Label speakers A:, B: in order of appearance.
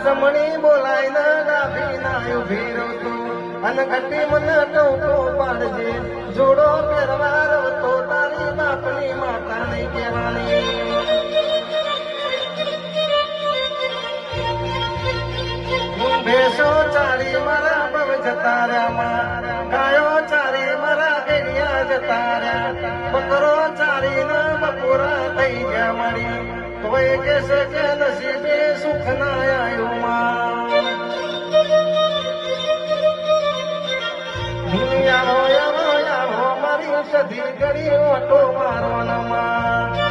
A: જમણી બોલાય ડાબી ના ઉભી રહો તો અને ઘટી મને ટોકો પાડજે જોડો પહેરવાર તો તારી બાપની માતા નહીં કહેવાની ભેસો ચારી મારા બવ જતા રહ્યા ગાયો ચારી મારા એરિયા જતા રહ્યા બકરો ચારી ના બપોરા થઈ ગયા મળી તોય કેસે કે નસીબે સુખ ના આવ્યું યારો યારો યારો મારી સધી ઘડી ઓટો મારવાના